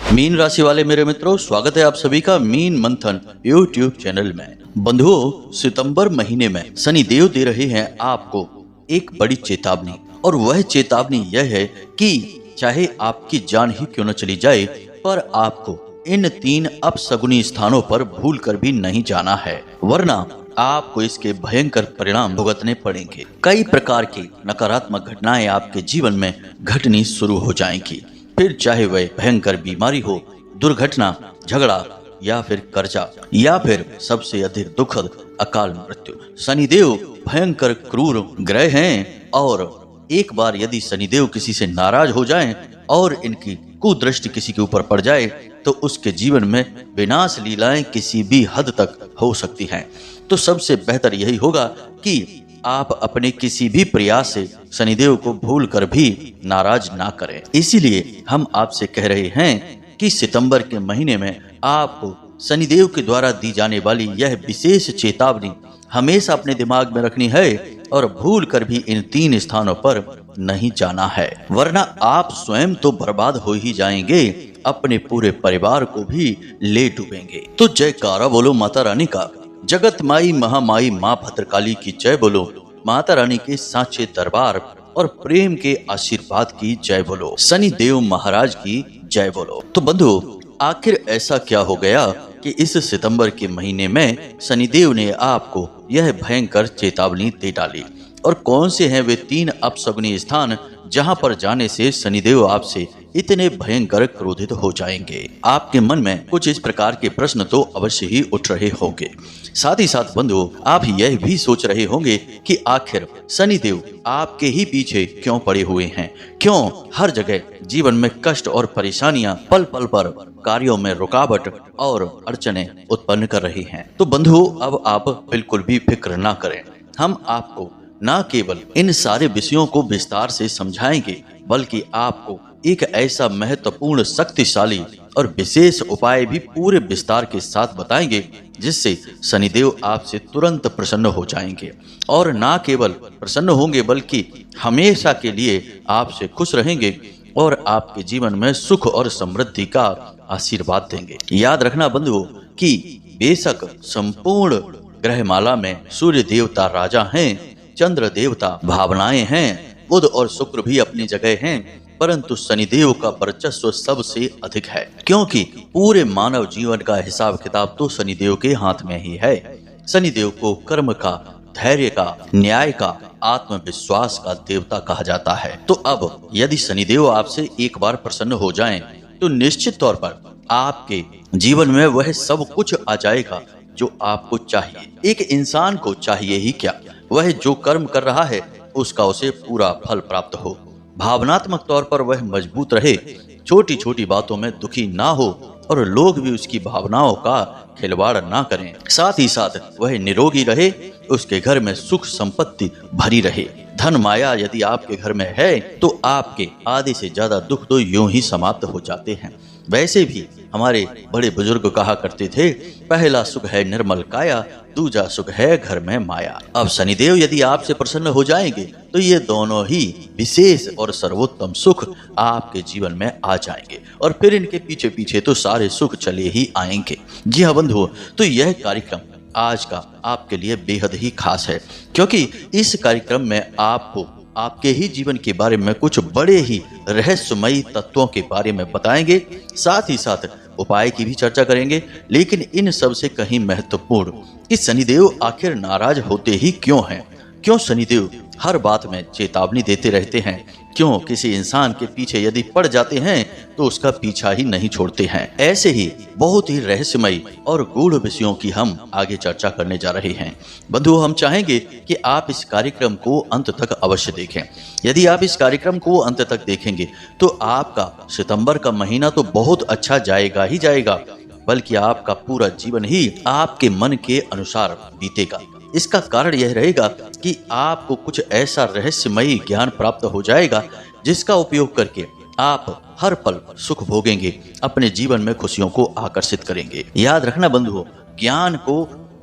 Mean राशि वाले मेरे मित्रों, स्वागत है आप सभी का मीन मंथन यूट्यूब चैनल में। बंधुओं, सितंबर महीने में शनि देव दे रहे हैं आपको एक बड़ी चेतावनी, और वह चेतावनी यह है कि चाहे आपकी जान ही क्यों न चली जाए, पर आपको इन 3 अपशगुनी स्थानों पर भूल कर भी नहीं जाना है, वरना आपको इसके भयंकर परिणाम भुगतने पड़ेंगे। कई प्रकार की नकारात्मक घटनाएं आपके जीवन में घटनी शुरू हो जाएंगी, फिर चाहे वह भयंकर बीमारी हो, दुर्घटना, झगड़ा या फिर कर्जा, या फिर सबसे अधिक दुखद अकाल मृत्यु। शनिदेव भयंकर क्रूर ग्रह हैं, और एक बार यदि शनिदेव किसी से नाराज हो जाएं और इनकी कुदृष्टि किसी के ऊपर पड़ जाए तो उसके जीवन में विनाश लीलाएं किसी भी हद तक हो सकती हैं। तो सबसे बेहतर यही होगा कि आप अपने किसी भी प्रयास से शनिदेव को भूल कर भी नाराज ना करें। इसीलिए हम आपसे कह रहे हैं कि सितंबर के महीने में आपको शनिदेव के द्वारा दी जाने वाली यह विशेष चेतावनी हमेशा अपने दिमाग में रखनी है, और भूल कर भी इन 3 स्थानों पर नहीं जाना है, वरना आप स्वयं तो बर्बाद हो ही जाएंगे, अपने पूरे परिवार को भी ले डूबेंगे। तो जयकारा बोलो माता रानी का, जगत माई महामाई माँ भद्रकाली की जय बोलो, माता रानी के सांचे दरबार और प्रेम के आशीर्वाद की जय बोलो, शनि देव महाराज की जय बोलो। तो बंधु, आखिर ऐसा क्या हो गया कि इस सितंबर के महीने में शनिदेव ने आपको यह भयंकर चेतावनी दे डाली, और कौन से हैं वे 3 अपशगुनी स्थान जहां पर जाने से शनिदेव आपसे इतने भयंकर क्रोधित हो जाएंगे? आपके मन में कुछ इस प्रकार के प्रश्न तो अवश्य ही उठ रहे होंगे। साथ ही साथ बंधु, आप यह भी सोच रहे होंगे कि आखिर शनिदेव आपके ही पीछे क्यों पड़े हुए हैं, क्यों हर जगह जीवन में कष्ट और परेशानियां पल पल पर कार्यों में रुकावट और अड़चने उत्पन्न कर रही हैं। तो बंधु, अब आप बिल्कुल भी फिक्र ना करें, हम आपको न केवल इन सारे विषयों को विस्तार से समझाएंगे, बल्कि आपको एक ऐसा महत्वपूर्ण, शक्तिशाली और विशेष उपाय भी पूरे विस्तार के साथ बताएंगे, जिससे शनिदेव आपसे तुरंत प्रसन्न हो जाएंगे, और न केवल प्रसन्न होंगे बल्कि हमेशा के लिए आपसे खुश रहेंगे और आपके जीवन में सुख और समृद्धि का आशीर्वाद देंगे। याद रखना बंधुओं कि बेशक संपूर्ण ग्रहमाला में सूर्य देवता राजा हैं, चंद्र देवता भावनाएं हैं, बुध और शुक्र भी अपनी जगह हैं, परंतु शनिदेव का वर्चस्व सबसे अधिक है, क्योंकि पूरे मानव जीवन का हिसाब किताब तो शनिदेव के हाथ में ही है। शनिदेव को कर्म का, धैर्य का, न्याय का, आत्मविश्वास का देवता कहा जाता है। तो अब यदि शनिदेव आपसे एक बार प्रसन्न हो जाएं, तो निश्चित तौर पर आपके जीवन में वह सब कुछ आ जाएगा जो आपको चाहिए। एक इंसान को चाहिए ही क्या, वह जो कर्म कर रहा है उसका उसे पूरा फल प्राप्त हो, भावनात्मक तौर पर वह मजबूत रहे, छोटी छोटी बातों में दुखी ना हो, और लोग भी उसकी भावनाओं का खिलवाड़ ना करें। साथ ही साथ वह निरोगी रहे, उसके घर में सुख संपत्ति भरी रहे। धन माया यदि आपके घर में है तो आपके आधे से ज्यादा दुख तो यूं ही समाप्त हो जाते हैं। वैसे भी हमारे बड़े बुजुर्ग कहा करते थे, पहला सुख है निर्मल काया, दूजा सुख है घर में माया। अब शनिदेव यदि आपसे प्रसन्न हो जाएंगे तो ये दोनों ही विशेष और सर्वोत्तम सुख आपके जीवन में आ जाएंगे, और फिर इनके पीछे पीछे तो सारे सुख चले ही आएंगे। जी हाँ बंधुओं, तो यह कार्यक्रम आज का आपके लिए बेहद ही खास है, क्योंकि इस कार्यक्रम में आपको आपके ही जीवन के बारे में कुछ बड़े ही रहस्यमयी तत्वों के बारे में बताएंगे, साथ ही साथ उपाय की भी चर्चा करेंगे। लेकिन इन सब से कहीं महत्वपूर्ण कि शनिदेव आखिर नाराज होते ही क्यों हैं, क्यों शनिदेव हर बात में चेतावनी देते रहते हैं, क्यों किसी इंसान के पीछे यदि पड़ जाते हैं तो उसका पीछा ही नहीं छोड़ते हैं। ऐसे ही बहुत ही रहस्यमयी और गूढ़ विषयों की हम आगे चर्चा करने जा रहे हैं। बंधुओं, हम चाहेंगे कि आप इस कार्यक्रम को अंत तक अवश्य देखें। यदि आप इस कार्यक्रम को अंत तक देखेंगे तो आपका सितंबर का महीना तो बहुत अच्छा जाएगा ही जाएगा, बल्कि आपका पूरा जीवन ही आपके मन के अनुसार बीतेगा। इसका कारण यह रहेगा कि आपको कुछ ऐसा रहस्यमयी ज्ञान प्राप्त हो जाएगा, जिसका उपयोग करके आप हर पल सुख भोगेंगे, अपने जीवन में खुशियों को आकर्षित करेंगे। याद रखना बंधुओं, ज्ञान को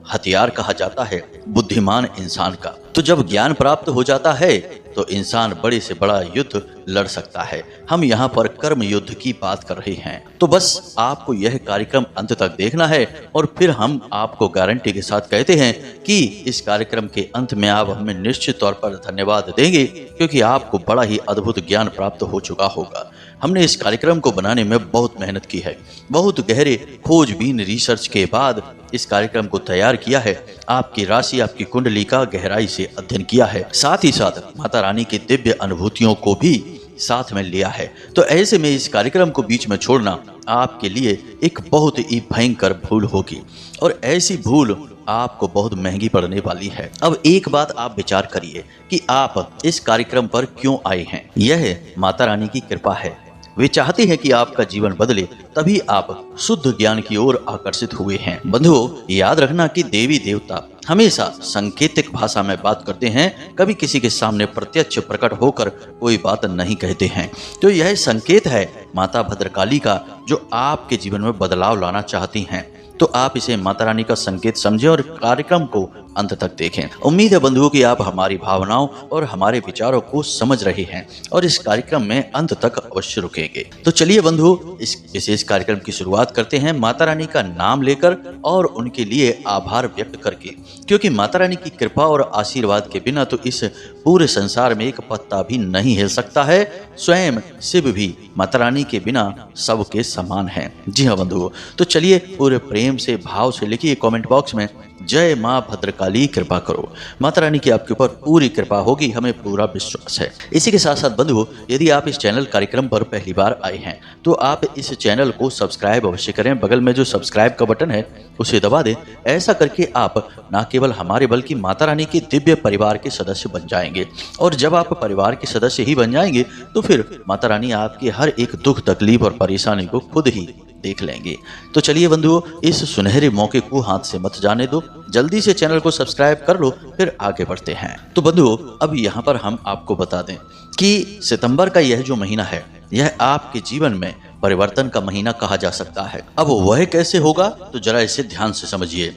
हथियार कहा जाता है बुद्धिमान इंसान का। तो जब ज्ञान प्राप्त हो जाता है तो इंसान बड़े से बड़ा युद्ध लड़ सकता है। हम यहाँ पर कर्म युद्ध की बात कर रहे हैं। तो बस आपको यह कार्यक्रम अंत तक देखना है और फिर हम आपको गारंटी के साथ कहते हैं कि इस कार्यक्रम के अंत में आप हमें निश्चित तौर पर धन्यवाद देंगे, क्योंकि आपको बड़ा ही अद्भुत ज्ञान प्राप्त हो चुका होगा। हमने इस कार्यक्रम को बनाने में बहुत मेहनत की है, बहुत गहरे खोजबीन रिसर्च के बाद इस कार्यक्रम को तैयार किया है। आपकी राशि, आपकी कुंडली का गहराई से अध्ययन किया है, साथ ही साथ माता रानी की दिव्य अनुभूतियों को भी साथ में लिया है। तो ऐसे में इस कार्यक्रम को बीच में छोड़ना आपके लिए एक बहुत ही भयंकर भूल होगी और ऐसी भूल आपको बहुत महंगी पड़ने वाली है। अब एक बात आप विचार करिए कि आप इस कार्यक्रम पर क्यों आए हैं। यह माता रानी की कृपा है। वे चाहते हैं कि आपका जीवन बदले, तभी आप शुद्ध ज्ञान की ओर आकर्षित हुए हैं। बंधुओं, याद रखना कि देवी देवता हमेशा सांकेतिक भाषा में बात करते हैं, कभी किसी के सामने प्रत्यक्ष प्रकट होकर कोई बात नहीं कहते हैं। तो यह संकेत है माता भद्रकाली का, जो आपके जीवन में बदलाव लाना चाहती हैं। तो आप इसे माता रानी का संकेत समझें और कार्यक्रम को अंत तक देखें। उम्मीद है बंधुओं कि आप हमारी भावनाओं और हमारे विचारों को समझ रहे हैं और इस कार्यक्रम में अंत तक अवश्य रुकेंगे। तो चलिए बंधुओं, इस विशेष कार्यक्रम की शुरुआत करते हैं माता रानी का नाम लेकर और उनके लिए आभार व्यक्त करके, क्योंकि माता रानी की कृपा और आशीर्वाद के बिना तो इस पूरे संसार में एक पत्ता भी नहीं हिल सकता है। स्वयं शिव भी माता रानी के बिना सबके समान है। जी हाँ बंधुओं, तो चलिए पूरे प्रेम से, भाव से लिखिए कमेंट बॉक्स में, जय माँ भद्रकाली कृपा करो। माता रानी की आपके ऊपर पूरी कृपा होगी, हमें पूरा विश्वास है। इसी के साथ साथ बंधुओं, यदि आप इस चैनल कार्यक्रम पर पहली बार आए हैं तो आप इस चैनल को सब्सक्राइब अवश्य करें। बगल में जो सब्सक्राइब का बटन है उसे दबा दें। ऐसा करके आप न केवल हमारे बल्कि माता रानी के दिव्य परिवार के सदस्य बन जाएंगे, और जब आप परिवार के सदस्य ही बन जाएंगे तो फिर माता रानी आपके हर एक दुख, तकलीफ और परेशानी को खुद ही देख लेंगे। तो चलिए बंधुओं, इस सुनहरे मौके को हाथ से मत जाने दो, जल्दी से चैनल को सब्सक्राइब कर लो, फिर आगे बढ़ते हैं। तो बंधुओं, अब यहाँ पर हम आपको बता दें कि सितंबर का यह जो महीना है, यह आपके जीवन में परिवर्तन का महीना कहा जा सकता है। अब वह कैसे होगा, तो जरा इसे ध्यान से समझिए।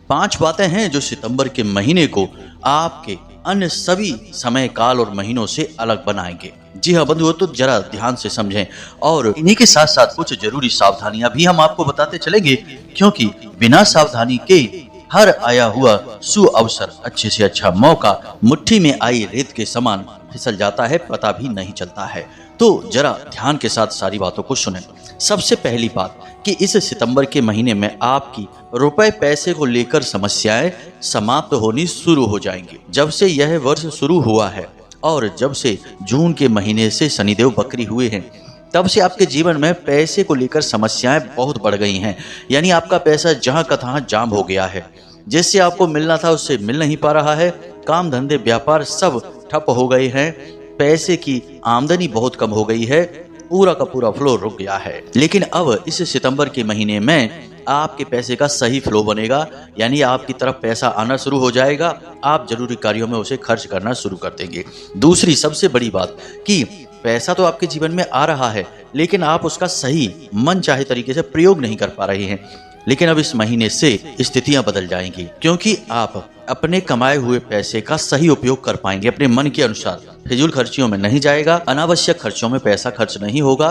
5 बातें हैं जो सितंबर के महीने को आपके अन्य सभी समय, काल और महीनों से अलग बनाएंगे। जी हाँ बंधुओं, तो जरा ध्यान से समझें और इन्हीं के साथ साथ कुछ जरूरी सावधानियां भी हम आपको बताते चलेंगे, क्योंकि बिना सावधानी के हर आया हुआ सुअवसर, अच्छे से अच्छा मौका मुट्ठी में आई रेत के समान फिसल जाता है, पता भी नहीं चलता है। तो जरा ध्यान के साथ सारी बातों को सुनें। सबसे पहली बात कि इस सितंबर के महीने में आपकी रुपए पैसे को लेकर समस्याएं समाप्त होनी शुरू हो जाएंगी। जब से यह वर्ष शुरू हुआ है और जब से जून के महीने से शनिदेव बकरी हुए हैं, तब से आपके जीवन में पैसे को लेकर समस्याएं बहुत बढ़ गई हैं। यानी आपका पैसा जहां का तहां जाम हो गया है, जिससे आपको मिलना था उससे मिल नहीं पा रहा है। काम धंधे व्यापार सब ठप हो गए हैं, पैसे की आमदनी बहुत कम हो गई है, पूरा का पूरा फ्लो रुक गया है। लेकिन अब इस सितंबर के महीने में आपके पैसे का सही फ्लो बनेगा, यानी आपकी तरफ पैसा आना शुरू हो जाएगा। आप जरूरी कार्यों में उसे खर्च करना शुरू कर देंगे। दूसरी सबसे बड़ी बात कि पैसा तो आपके जीवन में आ रहा है, लेकिन आप उसका सही मन चाहे तरीके से प्रयोग नहीं कर पा रहे हैं। लेकिन अब इस महीने से स्थितियां बदल जाएंगी, क्योंकि आप अपने कमाए हुए पैसे का सही उपयोग कर पाएंगे अपने मन के अनुसार। फिजूल खर्चियों में नहीं जाएगा, अनावश्यक खर्चों में पैसा खर्च नहीं होगा,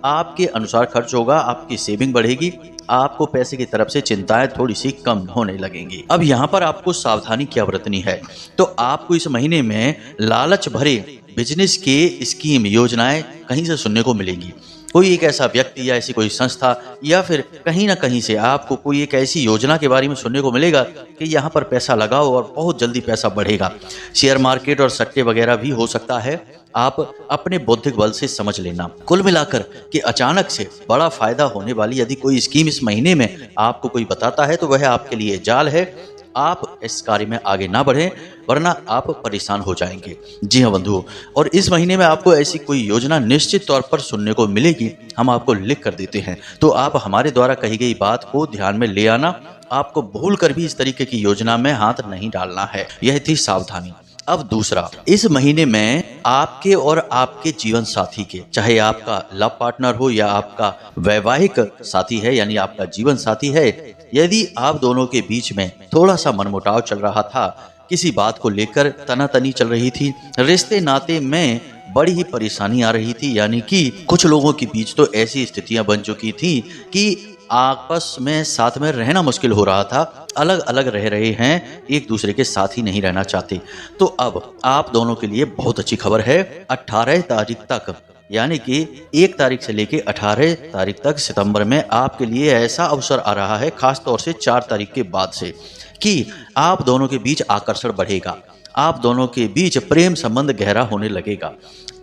आपके अनुसार खर्च होगा, आपकी सेविंग बढ़ेगी, आपको पैसे की तरफ से चिंताएं थोड़ी सी कम होने लगेंगी। अब यहाँ पर आपको सावधानी क्या बरतनी है, तो आपको इस महीने में लालच भरे बिजनेस के स्कीम, योजनाएं कहीं से सुनने को मिलेंगी। कोई एक ऐसा व्यक्ति या ऐसी कोई संस्था या फिर कहीं ना कहीं से आपको कोई एक ऐसी योजना के बारे में सुनने को मिलेगा कि यहाँ पर पैसा लगाओ और बहुत जल्दी पैसा बढ़ेगा। शेयर मार्केट और सट्टे वगैरह भी हो सकता है, आप अपने बौद्धिक बल से समझ लेना। कुल मिलाकर कि अचानक से बड़ा फायदा होने वाली यदि कोई स्कीम इस महीने में आपको कोई बताता है तो वह आपके लिए जाल है। आप इस कार्य में आगे ना बढ़ें, वरना आप परेशान हो जाएंगे। जी हाँ बंधुओं, और इस महीने में आपको ऐसी कोई योजना निश्चित तौर पर सुनने को मिलेगी, हम आपको लिख कर देते हैं। तो आप हमारे द्वारा कही गई बात को ध्यान में ले आना, आपको भूल कर भी इस तरीके की योजना में हाथ नहीं डालना है। यह थी सावधानी। अब दूसरा, इस महीने में आपके और आपके जीवन साथी के, चाहे आपका लव पार्टनर हो या आपका वैवाहिक साथी है यानी आपका जीवन साथी है, यदि आप दोनों के बीच में थोड़ा सा मनमुटाव चल रहा था किसी बात को लेकर तनातनी चल रही थी, रिश्ते नाते में बड़ी ही परेशानी आ रही थी। यानी कि कुछ लोगों के बीच तो ऐसी स्थितियां बन चुकी थी कि आपस में साथ में रहना मुश्किल हो रहा था, अलग अलग रह रहे हैं, एक दूसरे के साथ ही नहीं रहना चाहते। तो अब आप दोनों के लिए बहुत अच्छी खबर है। 18 तारीख तक, यानी कि 1 तारीख से लेके 18 तारीख तक सितंबर में आपके लिए ऐसा अवसर आ रहा है, खास तौर से 4 तारीख के बाद से, कि आप दोनों के बीच आकर्षण बढ़ेगा, आप दोनों के बीच प्रेम संबंध गहरा होने लगेगा।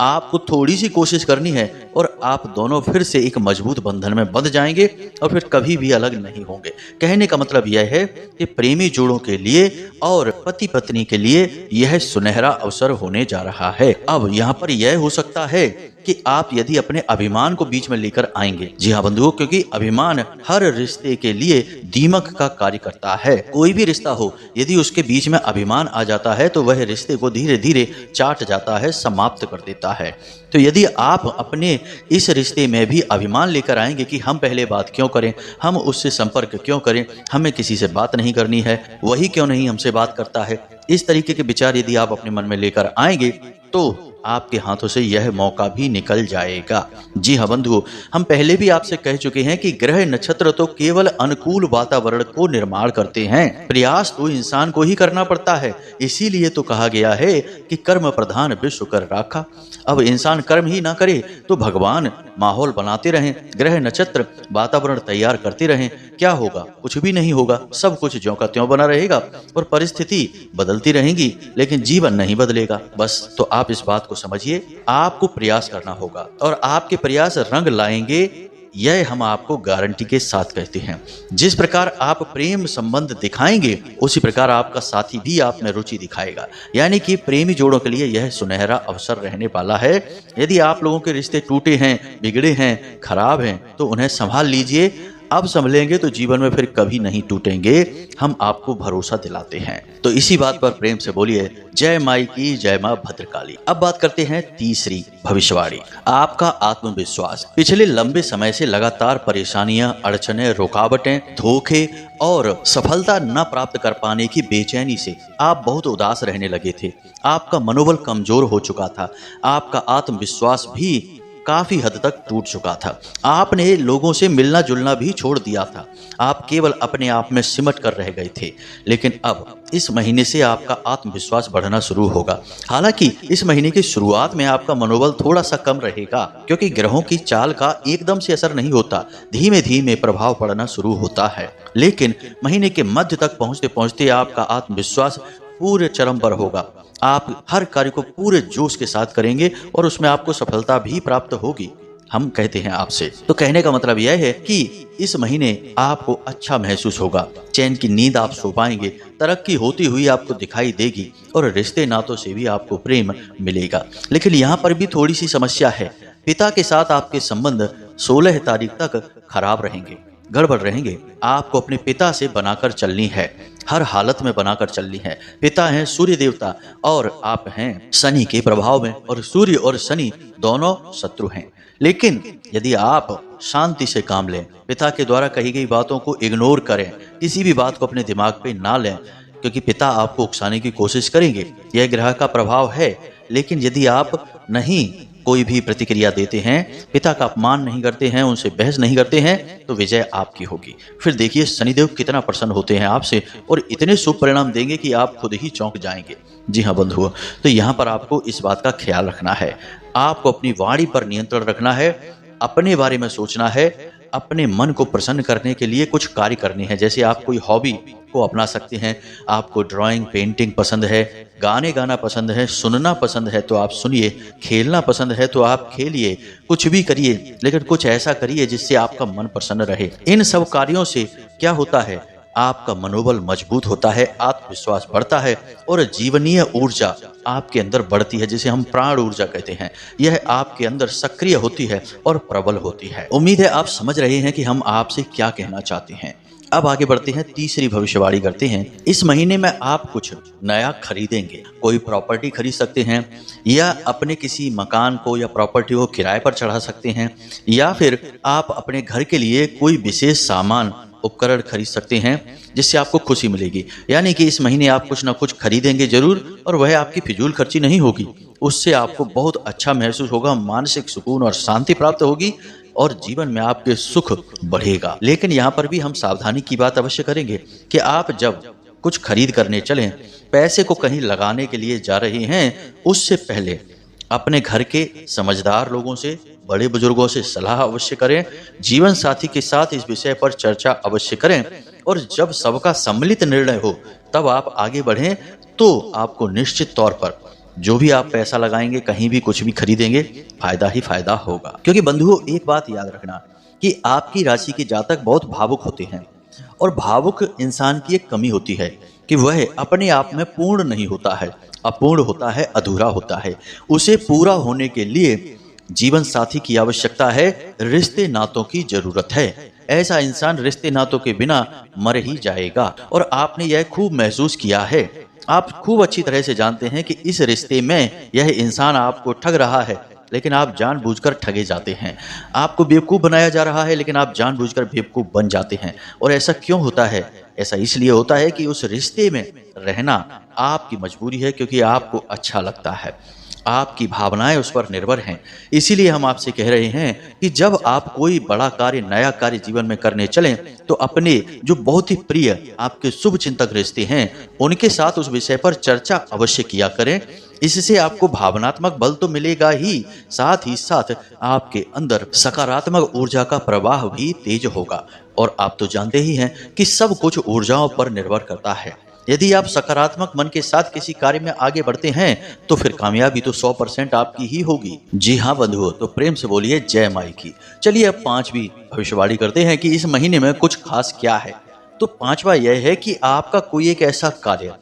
आपको थोड़ी सी कोशिश करनी है और आप दोनों फिर से एक मजबूत बंधन में बंध जाएंगे और फिर कभी भी अलग नहीं होंगे। कहने का मतलब यह है कि प्रेमी जोड़ों के लिए और पति पत्नी के लिए यह सुनहरा अवसर होने जा रहा है। अब यहाँ पर यह हो सकता है कि आप यदि अपने अभिमान को बीच में लेकर आएंगे। जी हाँ बंधुओं, क्योंकि अभिमान हर रिश्ते के लिए दीमक का कार्य करता है। कोई भी रिश्ता हो, यदि उसके बीच में अभिमान आ जाता है तो वह रिश्ते को धीरे धीरे चाट जाता है, समाप्त कर देता है। तो यदि आप अपने इस रिश्ते में भी अभिमान लेकर आएंगे कि हम पहले बात क्यों करें, हम उससे संपर्क क्यों करें, हमें किसी से बात नहीं करनी है, वही क्यों नहीं हमसे बात करता है, इस तरीके के विचार यदि आप अपने मन में लेकर आएंगे तो आपके हाथों से यह मौका भी निकल जाएगा। जी हाँ बंधुओं, हम पहले भी आपसे कह चुके हैं कि ग्रह नक्षत्र तो केवल अनुकूल वातावरण को निर्माण करते हैं, प्रयास तो इंसान को ही करना पड़ता है। इसीलिए तो कहा गया है कि कर्म प्रधान विश्व कर राखा। अब इंसान कर्म ही ना करे तो भगवान माहौल बनाते रहें, ग्रह नक्षत्र वातावरण तैयार करते रहें, क्या होगा? कुछ भी नहीं होगा, सब कुछ ज्यों का त्यों बना रहेगा और परिस्थिति बदलती रहेंगी, लेकिन जीवन नहीं बदलेगा। बस तो आप इस बात को समझिए, आपको प्रयास करना होगा और आपके प्रयास रंग लाएंगे, यह हम आपको गारंटी के साथ कहते हैं। जिस प्रकार आप प्रेम संबंध दिखाएंगे उसी प्रकार आपका साथी भी आप में रुचि दिखाएगा। यानी कि प्रेमी जोड़ों के लिए यह सुनहरा अवसर रहने वाला है। यदि आप लोगों के रिश्ते टूटे हैं, बिगड़े हैं, खराब हैं तो उन्हें संभाल लीजिए। अब संभलेंगे तो जीवन में फिर कभी नहीं टूटेंगे, हम आपको भरोसा दिलाते हैं। तो इसी बात पर प्रेम से बोलिए जय माई की, जय मां भद्रकाली। अब बात करते हैं तीसरी भविष्यवाणी, आपका आत्मविश्वास। पिछले लंबे समय से लगातार परेशानियां, अड़चने, रुकावटें, धोखे और सफलता न प्राप्त कर पाने की बेचैनी से आप बहुत उदास रहने लगे थे। आपका मनोबल कमजोर हो चुका था, आपका आत्मविश्वास भी काफी हद तक टूट चुका था। आपने लोगों से मिलना जुलना भी छोड़ दिया था, आप केवल अपने आप में सिमट कर रह गए थे। लेकिन अब इस महीने से आपका आत्मविश्वास बढ़ना शुरू होगा। हालांकि इस महीने की शुरुआत में आपका मनोबल थोड़ा सा कम रहेगा, क्योंकि ग्रहों की चाल का एकदम से असर नहीं होता, धीमे धीमे प्रभाव पड़ना शुरू होता है। लेकिन महीने के मध्य तक पहुंचते पहुंचते आपका आत्मविश्वास पूरे चरम पर होगा। आप हर कार्य को पूरे जोश के साथ करेंगे और उसमें आपको सफलता भी प्राप्त होगी। हम कहते हैं आपसे, तो कहने का मतलब यह है कि इस महीने आपको अच्छा महसूस होगा, चैन की नींद आप सो पाएंगे, तरक्की होती हुई आपको दिखाई देगी और रिश्ते नातों से भी आपको प्रेम मिलेगा। लेकिन यहाँ पर भी थोड़ी सी समस्या है, पिता के साथ आपके संबंध 16 तारीख तक खराब रहेंगे, गड़बड़ रहेंगे। आपको अपने पिता से बनाकर चलनी है, हर हालत में बनाकर चलनी है। पिता हैं सूर्य देवता और आप हैं शनि के प्रभाव में, और सूर्य और शनि दोनों शत्रु हैं। लेकिन यदि आप शांति से काम लें, पिता के द्वारा कही गई बातों को इग्नोर करें, किसी भी बात को अपने दिमाग पे ना लें, क्योंकि पिता आपको उकसाने की कोशिश करेंगे, यह ग्रह का प्रभाव है। लेकिन यदि आप नहीं कोई भी प्रतिक्रिया देते हैं, पिता का अपमान नहीं करते हैं, उनसे बहस नहीं करते हैं, तो विजय आपकी होगी। फिर देखिए शनिदेव कितना प्रसन्न होते हैं आपसे और इतने शुभ परिणाम देंगे कि आप खुद ही चौंक जाएंगे। जी हाँ बंधुओं, तो यहाँ पर आपको इस बात का ख्याल रखना है, आपको अपनी वाणी पर नियंत्रण रखना है, अपने बारे में सोचना है, अपने मन को प्रसन्न करने के लिए कुछ कार्य करने हैं। जैसे आप कोई हॉबी को अपना सकते हैं, आपको ड्राइंग, पेंटिंग पसंद है, गाने गाना पसंद है, सुनना पसंद है तो आप सुनिए, खेलना पसंद है तो आप खेलिए, कुछ भी करिए, लेकिन कुछ ऐसा करिए जिससे आपका मन प्रसन्न रहे। इन सब कार्यों से क्या होता है, आपका मनोबल मजबूत होता है, आत्मविश्वास बढ़ता है और जीवनीय ऊर्जा आपके अंदर बढ़ती है, जिसे हम प्राण ऊर्जा कहते हैं। यह आपके अंदर सक्रिय होती है और प्रबल होती है। उम्मीद है आप समझ रहे हैं कि हम आपसे क्या कहना चाहते हैं। अब आगे बढ़ते हैं, तीसरी भविष्यवाणी करते हैं। इस महीने में आप कुछ नया खरीदेंगे, कोई प्रॉपर्टी खरीद सकते हैं, या अपने किसी मकान को या प्रॉपर्टी को किराए पर चढ़ा सकते हैं, या फिर आप अपने घर के लिए कोई विशेष सामान उपकरण खरीद सकते हैं जिससे आपको खुशी मिलेगी। यानी कि इस महीने आप कुछ ना कुछ खरीदेंगे जरूर, और वह आपकी फिजूल खर्ची नहीं होगी। उससे आपको बहुत अच्छा महसूस होगा, मानसिक सुकून और शांति प्राप्त होगी और जीवन में आपके सुख बढ़ेगा। लेकिन यहाँ पर भी हम सावधानी की बात अवश्य करेंगे कि आप जब कुछ खरीद करने चलें, पैसे को कहीं लगाने के लिए जा रहे हैं, उससे पहले अपने घर के समझदार लोगों से, बड़े बुजुर्गों से सलाह अवश्य करें। जीवन साथी के साथ इस विषय पर चर्चा अवश्य करें, और जब सबका सम्मिलित निर्णय हो तब आप आगे बढ़ें। तो आपको निश्चित तौर पर जो भी आप पैसा लगाएंगे, कहीं भी कुछ भी खरीदेंगे, फायदा ही फायदा होगा। क्योंकि बंधुओं, एक बात याद रखना कि आपकी राशि के जातक बहुत भावुक होते हैं, और भावुक इंसान की एक कमी होती है कि वह अपने आप में पूर्ण नहीं होता है, अपूर्ण होता है, अधूरा होता है। उसे पूरा होने के लिए जीवन साथी की आवश्यकता है, रिश्ते नातों की जरूरत है। ऐसा इंसान रिश्ते नातों के बिना मर ही जाएगा, और आपने यह खूब महसूस किया है। आप खूब अच्छी तरह से जानते हैं कि इस रिश्ते में यह इंसान आपको ठग रहा है, लेकिन आप जानबूझकर ठगे जाते हैं। आपको बेवकूफ़ बनाया जा रहा है, लेकिन आप जानबूझकर बेवकूफ़ बन जाते हैं। और ऐसा क्यों होता है? ऐसा इसलिए होता है कि उस रिश्ते में रहना आपकी मजबूरी है, क्योंकि आपको अच्छा लगता है, आपकी भावनाएं उस पर निर्भर हैं। इसीलिए हम आपसे कह रहे हैं कि जब आप कोई बड़ा कार्य, नया कार्य जीवन में करने चलें, तो अपने जो बहुत ही प्रिय आपके शुभ चिंतक रिश्ते हैं, उनके साथ उस विषय पर चर्चा अवश्य किया करें। इससे आपको भावनात्मक बल तो मिलेगा ही साथ आपके अंदर सकारात्मक ऊर्जा का प्रवाह भी तेज होगा। और आप तो जानते ही हैं कि सब कुछ ऊर्जाओं पर निर्भर करता है। यदि आप सकारात्मक मन के साथ किसी कार्य में आगे बढ़ते हैं, तो फिर कामयाबी तो 100% आपकी ही होगी। जी हाँ बंधुओं, तो प्रेम से बोलिए जय माई की। चलिए अब पांचवी भविष्यवाणी करते हैं कि इस महीने में कुछ खास क्या है। तो पांचवा यह है कि आपका कोई एक ऐसा कार्य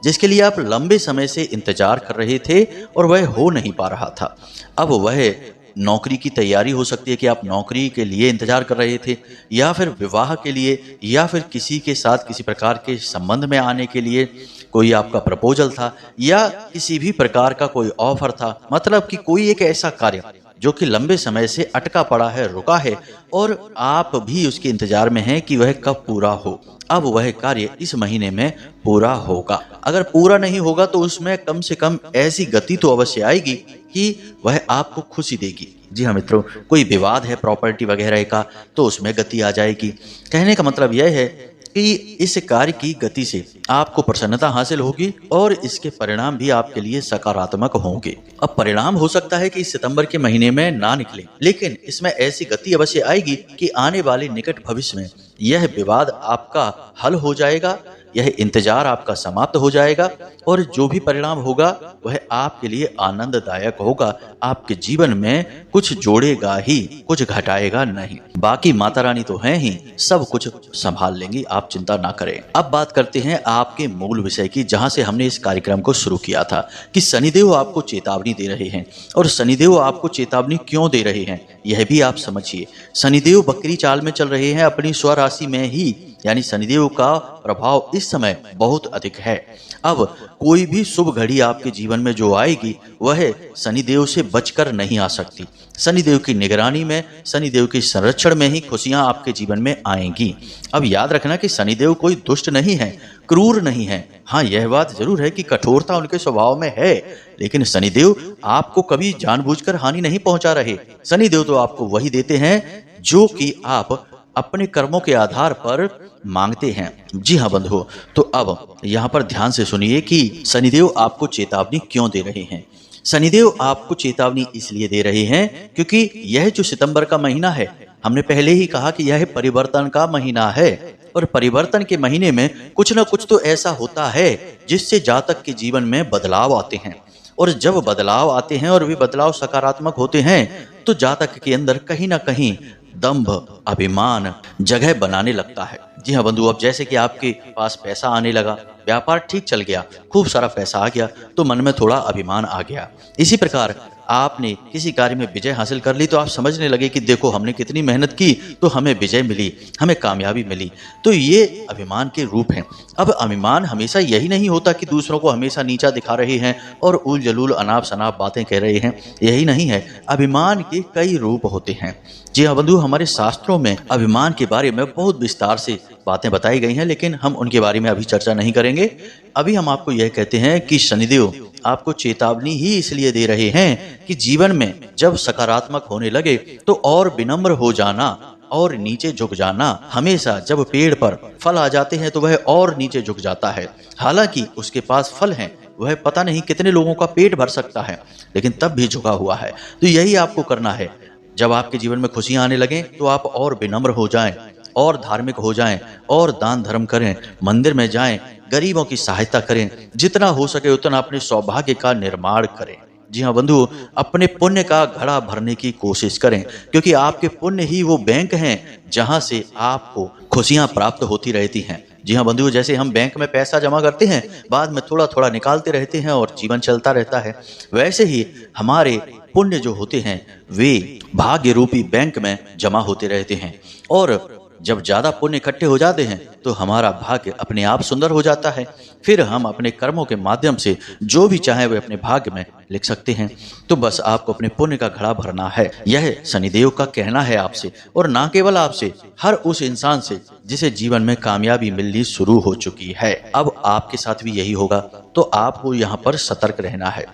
जिसके लिए आप लंबे समय से इंतजार कर रहे थे और वह हो नहीं पा रहा था, अब वह नौकरी की तैयारी हो सकती है कि आप नौकरी के लिए इंतजार कर रहे थे, या फिर विवाह के लिए, या फिर किसी के साथ किसी प्रकार के संबंध में आने के लिए कोई आपका प्रपोजल था, या किसी भी प्रकार का कोई ऑफर था। मतलब कि कोई एक ऐसा कार्य जो कि लंबे समय से अटका पड़ा है, रुका है, और आप भी उसके इंतजार में हैं कि वह कब पूरा हो। अब वह कार्य इस महीने में पूरा होगा। अगर पूरा नहीं होगा तो उसमें कम से कम ऐसी गति तो अवश्य आएगी कि वह आपको खुशी देगी। जी हाँ मित्रों, कोई विवाद है प्रॉपर्टी वगैरह का, तो उसमें गति आ जाएगी। कहने का मतलब यह है कि इस कार्य की गति से आपको प्रसन्नता हासिल होगी, और इसके परिणाम भी आपके लिए सकारात्मक होंगे। अब परिणाम हो सकता है कि इस सितंबर के महीने में ना निकले, लेकिन इसमें ऐसी गति अवश्य आएगी कि आने वाले निकट भविष्य में यह विवाद आपका हल हो जाएगा, यह इंतजार आपका समाप्त हो जाएगा, और जो भी परिणाम होगा वह आपके लिए आनंददायक होगा। आपके जीवन में कुछ जोड़ेगा ही, कुछ घटाएगा नहीं। बाकी माता रानी तो हैं ही, सब कुछ संभाल लेंगी, आप चिंता ना करें। अब बात करते हैं आपके मूल विषय की, जहां से हमने इस कार्यक्रम को शुरू किया था कि शनिदेव आपको चेतावनी दे रहे हैं। और शनिदेव आपको चेतावनी क्यों दे रहे हैं, यह भी आप समझिए। शनिदेव बकरी चाल में चल रहे हैं, अपनी स्वराशि में ही, यानी शनिदेव का प्रभाव इस समय बहुत अधिक है। अब कोई भी शुभ घड़ी आपके जीवन में जो आएगी, वह शनिदेव से बचकर नहीं आ सकती। शनिदेव की निगरानी में, शनिदेव के संरक्षण में ही खुशियां आपके जीवन में आएंगी। अब याद रखना कि शनिदेव कोई दुष्ट नहीं है, क्रूर नहीं है। हाँ, यह बात जरूर है कि कठोरता उनके स्वभाव में है, लेकिन शनिदेव आपको कभी जानबूझकर हानि नहीं पहुंचा रहे। शनिदेव तो आपको वही देते हैं जो कि आप अपने कर्मों के आधार पर मांगते हैं। जी हाँ बंधुओं, तो अब यहाँ पर ध्यान से सुनिए कि शनिदेव आपको चेतावनी क्यों दे रहे हैं। शनिदेव आपको चेतावनी इसलिए दे रहे हैं क्योंकि यह जो सितंबर का महीना है, हमने पहले ही कहा कि यह परिवर्तन का महीना है, और परिवर्तन के महीने में कुछ न कुछ तो ऐसा होता है जिससे जातक के जीवन में बदलाव आते हैं। और जब बदलाव आते हैं और वे बदलाव सकारात्मक होते हैं, तो जातक के अंदर कहीं ना कहीं दंभ, अभिमान जगह बनाने लगता है। जी हाँ बंधु, अब जैसे कि आपके पास पैसा आने लगा, व्यापार ठीक चल गया, खूब सारा पैसा आ गया, तो मन में थोड़ा अभिमान आ गया। इसी प्रकार आपने किसी कार्य में विजय हासिल कर ली तो आप समझने लगे कि देखो हमने कितनी मेहनत की तो हमें विजय मिली, हमें कामयाबी मिली। तो ये अभिमान के रूप हैं। अब अभिमान हमेशा यही नहीं होता कि दूसरों को हमेशा नीचा दिखा रहे हैं और उल जलूल अनाप शनाप बातें कह रहे हैं, यही नहीं है। अभिमान के कई रूप होते हैं। जी हाँ बंधु, हमारे शास्त्रों में अभिमान के बारे में बहुत विस्तार से बातें बताई गई हैं, लेकिन हम उनके बारे में अभी चर्चा नहीं करेंगे। अभी हम आपको यह कहते हैं कि शनिदेव आपको चेतावनी ही इसलिए दे रहे हैं कि जीवन में जब सकारात्मक होने लगे तो और विनम्र हो जाना और नीचे झुक जाना। हमेशा जब पेड़ पर फल आ जाते हैं तो वह और नीचे झुक जाता है, हालांकि उसके पास फल हैं, वह पता नहीं कितने लोगों का पेट भर सकता है, लेकिन तब भी झुका हुआ है। तो यही आपको करना है। जब आपके जीवन में खुशियां आने लगें तो आप और विनम्र हो जाएं और धार्मिक हो जाएं और दान धर्म करें, मंदिर में जाएं, गरीबों की सहायता करें, जितना हो सके उतना अपने सौभाग्य का निर्माण करें। जी हाँ बंधु, अपने पुण्य का घड़ा भरने की कोशिश करें, क्योंकि आपके पुण्य ही वो बैंक हैं जहां से आपको खुशियां प्राप्त होती रहती हैं। जी हाँ बंधु, जैसे हम बैंक में पैसा जमा करते हैं, बाद में थोड़ा थोड़ा निकालते रहते हैं और जीवन चलता रहता है, वैसे ही हमारे पुण्य जो होते हैं वे भाग्य रूपी बैंक में जमा होते रहते हैं। और जब ज्यादा पुण्य इकट्ठे हो जाते हैं तो हमारा भाग्य अपने आप सुंदर हो जाता है। फिर हम अपने कर्मों के माध्यम से जो भी चाहे वे अपने भाग्य में लिख सकते हैं। तो बस आपको अपने पुण्य का घड़ा भरना है, यह शनिदेव का कहना है आपसे, और ना केवल आपसे, हर उस इंसान से जिसे जीवन में कामयाबी मिलनी शुरू हो चुकी है। अब आपके साथ भी यही होगा, तो आपको यहाँ पर सतर्क रहना है।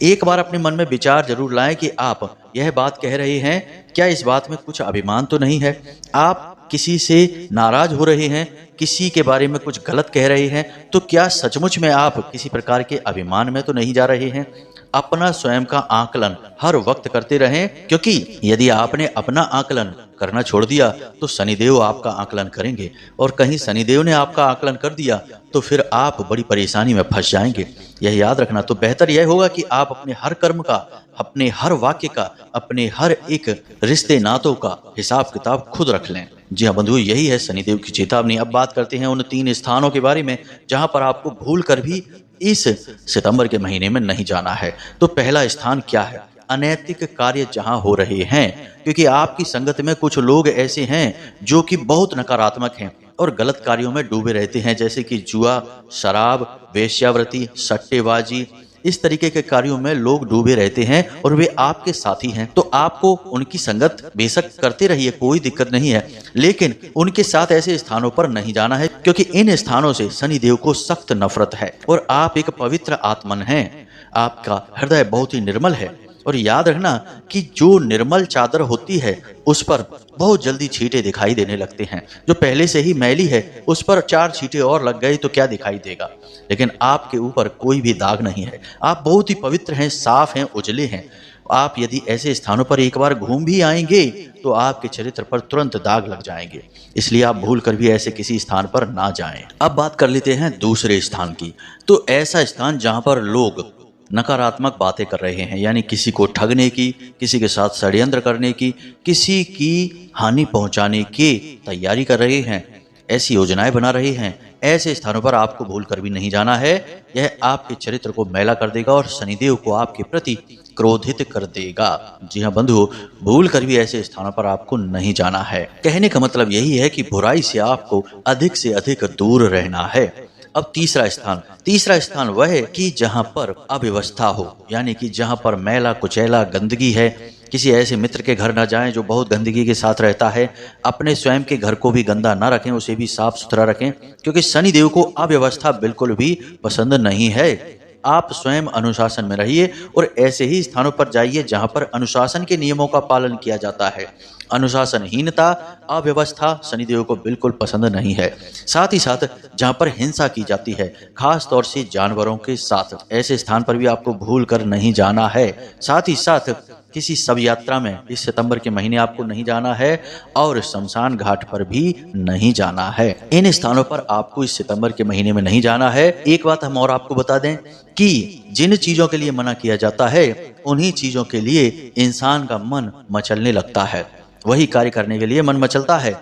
एक बार अपने मन में विचार जरूर लाएं कि आप यह बात कह रहे हैं, क्या इस बात में कुछ अभिमान तो नहीं है? आप किसी से नाराज हो रहे हैं, किसी के बारे में कुछ गलत कह रहे हैं, तो क्या सचमुच में आप किसी प्रकार के अभिमान में तो नहीं जा रहे हैं? अपना स्वयं का आकलन हर वक्त करते रहें, क्योंकि यदि आपने अपना आकलन करना छोड़ दिया तो शनिदेव आपका आकलन करेंगे, और कहीं शनिदेव ने आपका आकलन कर दिया तो फिर आप बड़ी परेशानी में फंस जाएंगे। यह याद रखना। तो बेहतर यह होगा कि आप अपने हर कर्म का, अपने हर वाक्य का, अपने हर एक रिश्ते नातों का हिसाब किताब खुद रख लें। जी हाँ बंधु, यही है शनिदेव की चेतावनी। अब बात करते हैं उन 3 स्थानों के बारे में जहां पर आपको भूल कर भी इस सितंबर के महीने में नहीं जाना है। तो पहला स्थान क्या है? अनैतिक कार्य जहां हो रहे हैं, क्योंकि आपकी संगत में कुछ लोग ऐसे हैं जो कि बहुत नकारात्मक हैं और गलत कार्यों में डूबे रहते हैं, जैसे कि जुआ, शराब, वेश्यावृत्ति, सट्टेबाजी, इस तरीके के कार्यों में लोग डूबे रहते हैं और वे आपके साथी हैं। तो आपको उनकी संगत बेशक करते रहिए, कोई दिक्कत नहीं है, लेकिन उनके साथ ऐसे स्थानों पर नहीं जाना है, क्योंकि इन स्थानों से शनिदेव को सख्त नफरत है। और आप एक पवित्र आत्मन हैं, आपका हृदय बहुत ही निर्मल है। और याद रखना कि जो निर्मल चादर होती है उस पर बहुत जल्दी छींटे दिखाई देने लगते हैं। जो पहले से ही मैली है उस पर 4 छींटे और लग गए तो क्या दिखाई देगा, लेकिन आपके ऊपर कोई भी दाग नहीं है। आप बहुत ही पवित्र हैं, साफ हैं, उजले हैं। आप यदि ऐसे स्थानों पर एक बार घूम भी आएंगे तो आपके चरित्र पर तुरंत दाग लग जाएंगे, इसलिए आप भूल कर भी ऐसे किसी स्थान पर ना जाएं। अब बात कर लेते हैं दूसरे स्थान की। तो ऐसा स्थान जहां पर लोग नकारात्मक बातें कर रहे हैं, यानी किसी को ठगने की, किसी के साथ षड्यंत्र करने की, किसी की हानि पहुंचाने की तैयारी कर रहे हैं, ऐसी योजनाएं बना रहे हैं, ऐसे स्थानों पर आपको भूल कर भी नहीं जाना है। यह आपके चरित्र को मैला कर देगा और शनिदेव को आपके प्रति क्रोधित कर देगा। जी हाँ बंधु, भूल कर भी ऐसे स्थानों पर आपको नहीं जाना है। कहने का मतलब यही है कि बुराई से आपको अधिक से अधिक दूर रहना है। अब तीसरा स्थान वह है कि जहां पर अव्यवस्था हो, यानी कि जहां पर मैला कुचैला गंदगी है। किसी ऐसे मित्र के घर न जाएं जो बहुत गंदगी के साथ रहता है। अपने स्वयं के घर को भी गंदा न रखें, उसे भी साफ सुथरा रखें, क्योंकि शनिदेव को अव्यवस्था बिल्कुल भी पसंद नहीं है। आप स्वयं अनुशासन में रहिए और ऐसे ही स्थानों पर जाइए जहां पर अनुशासन के नियमों का पालन किया जाता है। अनुशासनहीनता, अव्यवस्था शनिदेव को बिल्कुल पसंद नहीं है। साथ ही साथ जहां पर हिंसा की जाती है, खास तौर से जानवरों के साथ, ऐसे स्थान पर भी आपको भूल कर नहीं जाना है। साथ ही साथ किसी शव यात्रा में इस सितंबर के महीने आपको नहीं जाना है और शमशान घाट पर भी नहीं जाना है। इन स्थानों पर आपको इस सितंबर के महीने में नहीं जाना है। एक बात हम और आपको बता दें कि जिन चीजों के लिए मना किया जाता है उन्हीं चीजों के लिए इंसान का मन मचलने लगता है, वही कार्य करने के लिए मन मचलता है।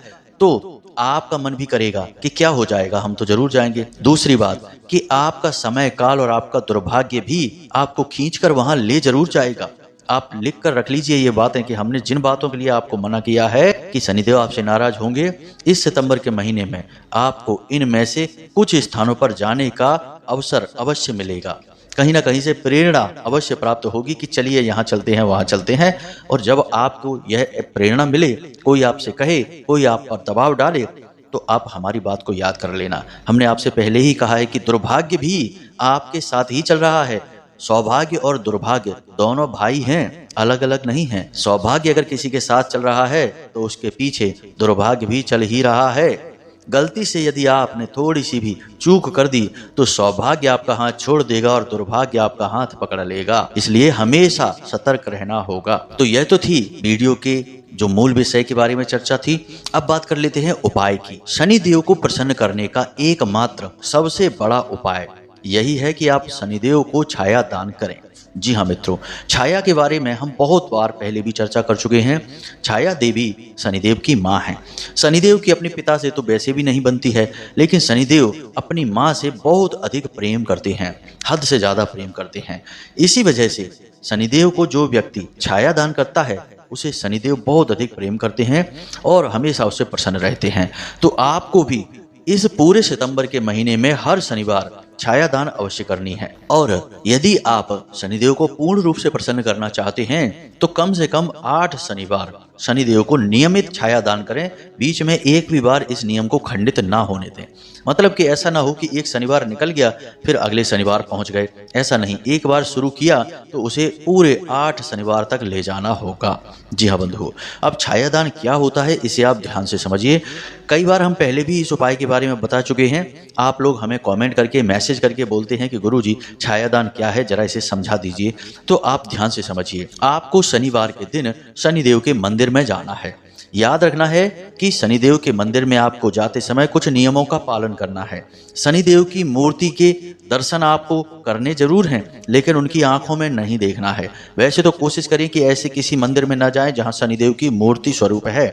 तो आपका मन भी करेगा कि क्या हो जाएगा, हम तो जरूर जाएंगे। दूसरी बात कि आपका समय काल और आपका दुर्भाग्य भी आपको खींचकर वहां ले जरूर जाएगा। आप लिख कर रख लीजिए ये बातें कि हमने जिन बातों के लिए आपको मना किया है कि शनिदेव आपसे नाराज होंगे, इस सितंबर के महीने में आपको इनमें से कुछ स्थानों पर जाने का अवसर अवश्य मिलेगा। कहीं ना कहीं से प्रेरणा अवश्य प्राप्त होगी कि चलिए यहाँ चलते हैं, वहाँ चलते हैं। और जब आपको यह प्रेरणा मिले, कोई आपसे कहे, कोई आप पर दबाव डाले, तो आप हमारी बात को याद कर लेना। हमने आपसे पहले ही कहा है कि दुर्भाग्य भी आपके साथ ही चल रहा है। सौभाग्य और दुर्भाग्य दोनों भाई हैं, अलग अलग नहीं हैं। सौभाग्य अगर किसी के साथ चल रहा है तो उसके पीछे दुर्भाग्य भी चल ही रहा है। गलती से यदि आपने थोड़ी सी भी चूक कर दी तो सौभाग्य आपका हाथ छोड़ देगा और दुर्भाग्य आपका हाथ पकड़ लेगा। इसलिए हमेशा सतर्क रहना होगा। तो यह तो थी वीडियो के जो मूल विषय के बारे में चर्चा थी। अब बात कर लेते हैं उपाय की। शनिदेव को प्रसन्न करने का एकमात्र सबसे बड़ा उपाय यही है कि आप शनिदेव को छाया दान करें। जी हाँ मित्रों, छाया के बारे में हम बहुत बार पहले भी चर्चा कर चुके हैं। छाया देवी शनिदेव की माँ है। शनिदेव की अपने पिता से तो वैसे भी नहीं बनती है, लेकिन शनिदेव अपनी माँ से बहुत अधिक प्रेम करते हैं, हद से ज़्यादा प्रेम करते हैं। इसी वजह से शनिदेव को जो व्यक्ति छाया दान करता है उसे शनिदेव बहुत अधिक प्रेम करते हैं और हमेशा उससे प्रसन्न रहते हैं। तो आपको भी इस पूरे सितंबर के महीने में हर शनिवार छाया दान अवश्य करनी है। और यदि आप शनिदेव को पूर्ण रूप से प्रसन्न करना चाहते हैं तो कम से कम 8 शनिवार शनिदेव को नियमित छाया दान करें। बीच में एक भी बार इस नियम को खंडित ना होने दें। मतलब कि ऐसा ना हो कि एक शनिवार निकल गया फिर अगले शनिवार पहुंच गए, ऐसा नहीं। एक बार शुरू किया तो उसे पूरे 8 शनिवार तक ले जाना होगा। जी हाँ बंधुओं, अब छाया दान क्या होता है इसे आप ध्यान से समझिए। कई बार हम पहले भी इस उपाय के बारे में बता चुके हैं। आप लोग हमें कमेंट करके मैसेज करके बोलते हैं कि गुरुजी छाया दान क्या है, जरा इसे समझा दीजिए। तो आप ध्यान से समझिए। आपको शनिवार के दिन शनिदेव के मंदिर में जाना है। याद रखना है कि शनिदेव के मंदिर में आपको जाते समय कुछ नियमों का पालन करना है। शनिदेव की मूर्ति के दर्शन आपको करने जरूर हैं, लेकिन उनकी आंखों में नहीं देखना है। वैसे तो कोशिश करें कि ऐसे किसी मंदिर में ना जाएं जहां शनिदेव की मूर्ति स्वरूप है,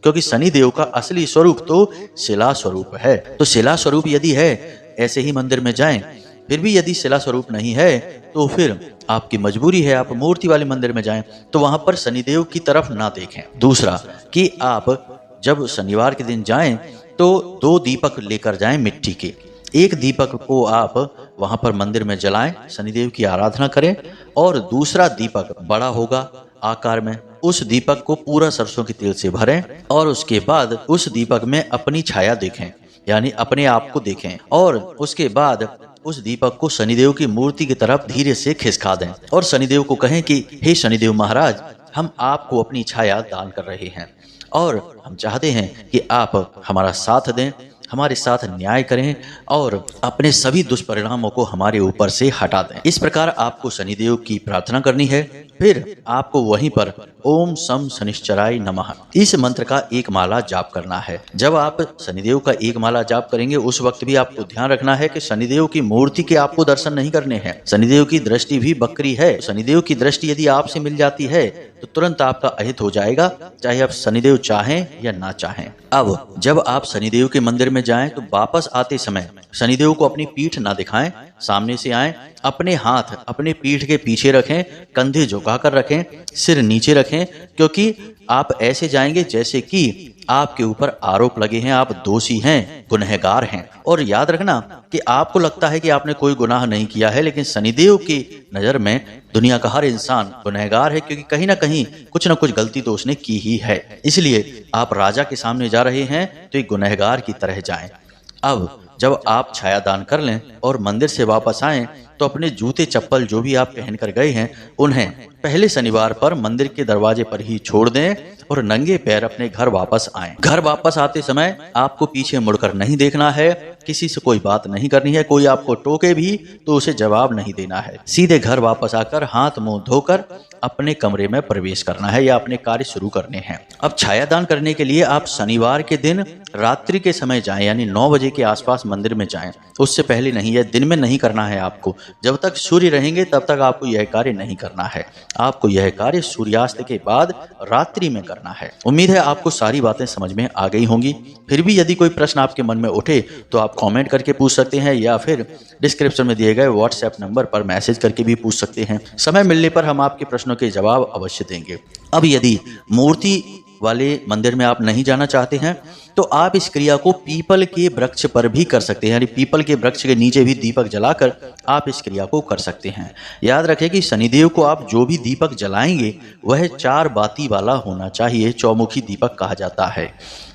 क्योंकि शनिदेव का असली स्वरूप तो शिला स्वरूप है। तो शिला स्वरूप यदि है ऐसे ही मंदिर में जाएं। फिर भी यदि शिला स्वरूप नहीं है तो फिर आपकी मजबूरी है, आप मूर्ति वाले मंदिर में जाएं, तो वहां पर शनिदेव की तरफ ना देखें। दूसरा कि आप जब शनिवार के दिन जाएं तो 2 दीपक लेकर जाएं मिट्टी के। एक दीपक को आप वहां पर मंदिर में जलाएं, शनिदेव की आराधना करें, और दूसरा दीपक बड़ा होगा आकार में, उस दीपक को पूरा सरसों के तेल से भरें और उसके बाद उस दीपक में अपनी छाया देखें, यानी अपने आप को देखें, और उसके बाद उस दीपक को शनिदेव की मूर्ति की तरफ धीरे से खिसका दें और शनिदेव को कहें कि हे शनिदेव महाराज, हम आपको अपनी छाया दान कर रहे हैं और हम चाहते हैं कि आप हमारा साथ दें, हमारे साथ न्याय करें और अपने सभी दुष्परिणामों को हमारे ऊपर से हटा दें। इस प्रकार आपको शनिदेव की प्रार्थना करनी है। फिर आपको वहीं पर ओम सम शनिश्चराय नमः इस मंत्र का एक माला जाप करना है। जब आप शनिदेव का एक माला जाप करेंगे उस वक्त भी आपको ध्यान रखना है कि शनिदेव की मूर्ति के आपको दर्शन नहीं करने हैं। शनिदेव की दृष्टि भी बकरी है। शनिदेव की दृष्टि यदि आपसे मिल जाती है तो तुरंत आपका अहित हो जाएगा, चाहे आप शनिदेव चाहें या ना चाहें। अब जब आप शनिदेव के मंदिर में जाएं तो वापस आते समय शनिदेव को अपनी पीठ ना दिखाएं, सामने से आएं, अपने हाथ अपने पीठ के पीछे रखें, कंधे झुकाकर रखें, सिर नीचे रखें, क्योंकि आप ऐसे जाएंगे जैसे कि आपके ऊपर आरोप लगे हैं, आप दोषी हैं, गुनहगार हैं। और याद रखना कि आपको लगता है कि आपने कोई गुनाह नहीं किया है, लेकिन शनिदेव की नजर में दुनिया का हर इंसान गुनहगार है, क्योंकि कहीं ना कहीं कुछ ना कुछ गलती तो उसने की ही है। इसलिए आप राजा के सामने जा रहे हैं तो एक गुनहगार की तरह जाएं। अब जब आप छाया दान कर लें और मंदिर से वापस आएं तो अपने जूते चप्पल जो भी आप पहन कर गए हैं उन्हें पहले शनिवार पर मंदिर के दरवाजे पर ही छोड़ दें और नंगे पैर अपने घर वापस आएं। घर वापस आते समय आपको पीछे मुड़कर नहीं देखना है किसी से कोई बात नहीं करनी है, कोई आपको टोके भी तो उसे जवाब नहीं देना है। सीधे घर वापस आकर हाथ मुंह धोकर अपने कमरे में प्रवेश करना है या अपने कार्य शुरू करने हैं। अब छायादान करने के लिए आप शनिवार के दिन रात्रि के समय जाएं, यानी 9 बजे के आसपास मंदिर में जाएं। उससे पहले नहीं, है दिन में नहीं करना है आपको। जब तक सूर्य रहेंगे तब तक आपको यह कार्य नहीं करना है। आपको यह कार्य सूर्यास्त के बाद रात्रि में करना है। उम्मीद है आपको सारी बातें समझ में आ गई होंगी। फिर भी यदि कोई प्रश्न आपके मन में उठे तो आप कमेंट करके पूछ सकते हैं या फिर डिस्क्रिप्शन में दिए गए व्हाट्सएप नंबर पर मैसेज करके भी पूछ सकते हैं। समय मिलने पर हम आपके प्रश्नों के जवाब अवश्य देंगे। अब यदि मूर्ति वाले मंदिर में आप नहीं जाना चाहते हैं तो आप इस क्रिया को पीपल के वृक्ष पर भी कर सकते हैं, यानी पीपल के वृक्ष के नीचे भी दीपक जलाकर आप इस क्रिया को कर सकते हैं। याद रखें कि शनिदेव को आप जो भी दीपक जलाएंगे वह 4 बाती वाला होना चाहिए। चौमुखी दीपक कहा जाता है।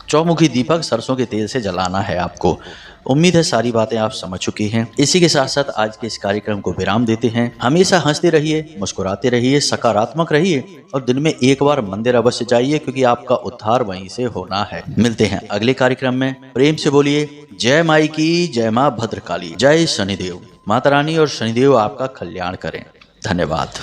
चौमुखी दीपक सरसों के तेल से जलाना है आपको। उम्मीद है सारी बातें आप समझ चुके हैं। इसी के साथ साथ आज के इस कार्यक्रम को विराम देते हैं। हमेशा हंसते रहिए, मुस्कुराते रहिए, सकारात्मक रहिए और दिन में एक बार मंदिर अवश्य जाइए, क्योंकि आपका उद्धार वहीं से होना है। मिलते हैं अगले कार्यक्रम में। प्रेम से बोलिए जय माई की, जय माँ भद्रकाली, जय शनिदेव। माता रानी और शनिदेव आपका कल्याण करें। धन्यवाद।